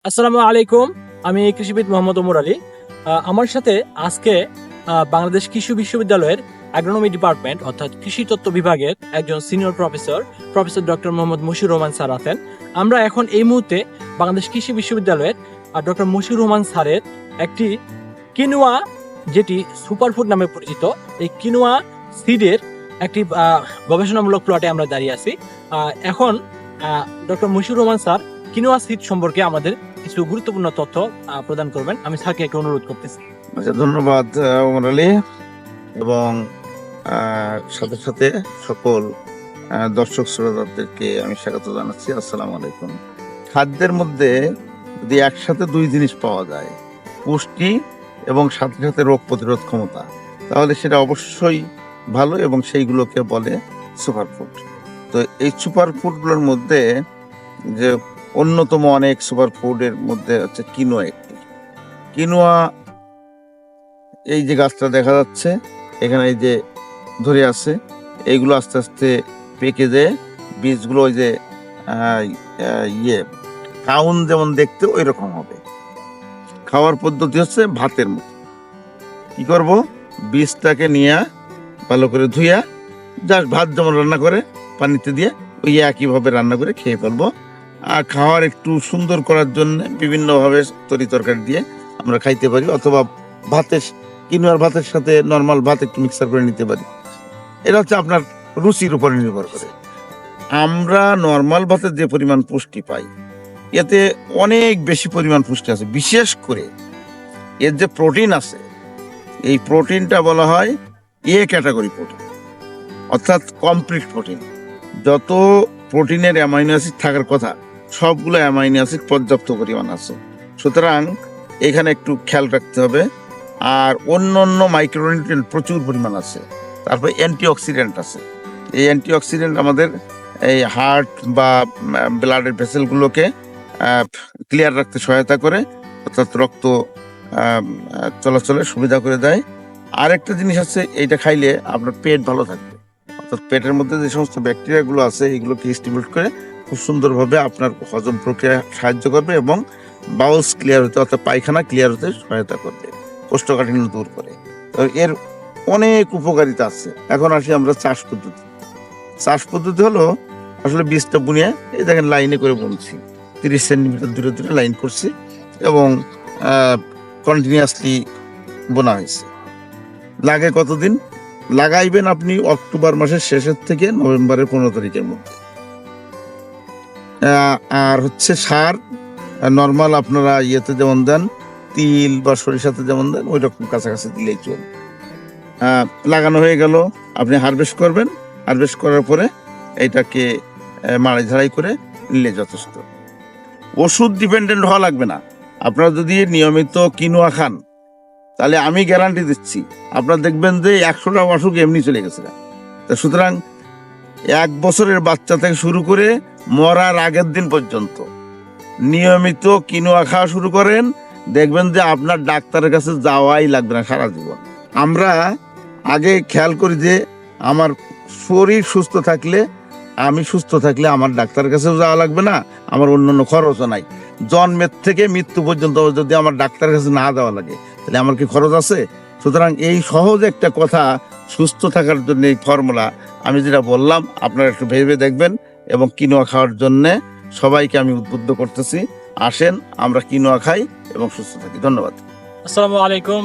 আসসালামু আলাইকুম। আমি কৃষিবিদ মোহাম্মদ ওমর আলী। আমার সাথে আজকে বাংলাদেশ কৃষি বিশ্ববিদ্যালয়ের অ্যাগ্রোনমি ডিপার্টমেন্ট অর্থাৎ কৃষি তত্ত্ব বিভাগের একজন senior professor doctor Mohammad Mashiur Rahman sir আছেন। আমরা এখন এই মুহূর্তে বাংলাদেশ কৃষি বিশ্ববিদ্যালয়ের ডক্টর মশিউর রহমান স্যারের একটি কিনুয়া, যেটি সুপারফুড নামে পরিচিত, এই কিনুয়া সিডের একটি গবেষণামূলক প্লটে আমরা দাঁড়িয়ে আছি। এখন doctor Mashiur Rahman sir quinoa seed সম্পর্কে আমাদের কিছু গুরুত্বপূর্ণ তথ্য প্রদান করবেন। আমি স্যারকে একটু অনুরোধ করতেছি। আচ্ছা, ধন্যবাদ ওমর আলী, এবং সাথে সাথে সকল দর্শক শ্রোতাদেরকে আমি স্বাগত জানাচ্ছি। আসসালামু আলাইকুম। খাদ্যের মধ্যে যদি একসাথে দুই জিনিস পাওয়া যায়, পুষ্টি এবং সাথে সাথে রোগ প্রতিরোধ ক্ষমতা, তাহলে সেটা অবশ্যই ভালো, এবং সেইগুলোকে বলে সুপারফুড। তো এই সুপারফুডগুলোর মধ্যে যে অন্যতম অনেক সুপারফুডের মধ্যে হচ্ছে কিনোয়া একটি। কিনোয়া, এই যে গাছটা দেখা যাচ্ছে এখানে, এই যে ধরে আছে, এইগুলো আস্তে আস্তে পেকে যায়, বীজগুলো ওই যে কাউন যেমন দেখতে ওই রকম হবে। খাওয়ার পদ্ধতি হচ্ছে ভাতের মতো। কি করব, বীজটাকে নিয়ে ভালো করে ধুইয়া জাস্ট ভাত যেমন রান্না করে পানিতে দিয়ে ওই একইভাবে রান্না করে খেয়ে ফেলবো। আর খাওয়ার একটু সুন্দর করার জন্য বিভিন্নভাবে তরি তরকারি দিয়ে আমরা খাইতে পারি, অথবা কিনোয়ার ভাতের সাথে নর্মাল ভাত একটু মিক্সার করে নিতে পারি। এটা হচ্ছে আপনার রুচির উপরে নির্ভর করে। আমরা নর্মাল ভাতের যে পরিমাণ পুষ্টি পাই, এতে অনেক বেশি পরিমাণ পুষ্টি আছে। বিশেষ করে এর যে প্রোটিন আছে, এই প্রোটিনটা বলা হয় এ ক্যাটাগরি প্রোটিন, অর্থাৎ কমপ্লিট প্রোটিন। যত প্রোটিনের অ্যামাইনো অ্যাসিড থাকার কথা, সবগুলো অ্যামাইনো অ্যাসিড পর্যাপ্ত পরিমাণ আছে। সুতরাং এখানে একটু খেয়াল রাখতে হবে। আর অন্য অন্য মাইক্রোনিউট্রিয়েন্ট প্রচুর পরিমাণ আছে। তারপরে অ্যান্টিঅক্সিডেন্ট আছে। এই অ্যান্টিঅক্সিডেন্ট আমাদের এই হার্ট বা ব্লাডের ভেসেলগুলোকে ক্লিয়ার রাখতে সহায়তা করে, অর্থাৎ রক্ত চলাচলের সুবিধা করে দেয়। আরেকটা জিনিস আছে, এইটা খাইলে আপনার পেট ভালো থাকবে, অর্থাৎ পেটের মধ্যে যে সমস্ত ব্যাকটেরিয়াগুলো আছে এগুলোকে স্টিমুলেট করে খুব সুন্দরভাবে আপনার হজম প্রক্রিয়া সাহায্য করবে, এবং বাউলস ক্লিয়ার হতে, অর্থাৎ পায়খানা ক্লিয়ার হতে সহায়তা করবে, কোষ্ঠকাঠিন্য দূর করে। তো এর অনেক উপকারিতা আছে। এখন আসি আমরা চাষ পদ্ধতি হলো আসলে বীজটা বুনিয়ে, এই দেখেন লাইনে করে বুনছি, 30 সেন্টিমিটার দূরে দূরে লাইন করছি, এবং কন্টিনিউয়াসলি বোনা হয়েছে। লাগে কতদিন? লাগাইবেন আপনি অক্টোবর মাসের শেষের থেকে নভেম্বরের 15 তারিখের মধ্যে। আর হচ্ছে সার নর্মাল আপনারা ইয়েতে যেমন দেন, তিল বা সরিষাতে যেমন দেন, ওই রকম কাছাকাছি দিলেই চলবে। লাগানো হয়ে গেল, আপনি হারভেস্ট করবেন। হারভেস্ট করার পরে এইটাকে মাড়াই ঝাড়াই করে নিলে যথেষ্ট। ওষুধ ডিপেন্ডেন্ট হওয়া লাগবে না। আপনারা যদি নিয়মিত কিনোয়া খান, তাহলে আমি গ্যারান্টি দিচ্ছি আপনারা দেখবেন যে 100টা অসুখ এমনি চলে গেছে। তা সুতরাং 1 বছরের বাচ্চা থেকে শুরু করে মরার আগের দিন পর্যন্ত নিয়মিত কিনোয়া খাওয়া শুরু করেন, দেখবেন যে আপনার ডাক্তারের কাছে যাওয়াই লাগবে না সারা জীবন। আমরা আগে খেয়াল করি যে আমার শরীর সুস্থ থাকলে, আমি সুস্থ থাকলে আমার ডাক্তারের কাছেও যাওয়া লাগবে না, আমার অন্যান্য খরচও নাই। জন্মের থেকে মৃত্যু পর্যন্ত যদি আমার ডাক্তারের কাছে না যাওয়া লাগে, তাহলে আমার কি খরচ আছে? সুতরাং এই সহজ একটা কথা, সুস্থ থাকার জন্য এই ফর্মুলা আমি যেটা বললাম, আপনারা একটু ভেবে দেখবেন, এবং কিনোয়া খাওয়ার জন্য সবাইকে আমি উদ্বুদ্ধ করতেছি। আসেন আমরা কিনোয়া খাই এবং সুস্থ থাকি। ধন্যবাদ। আসসালামু আলাইকুম।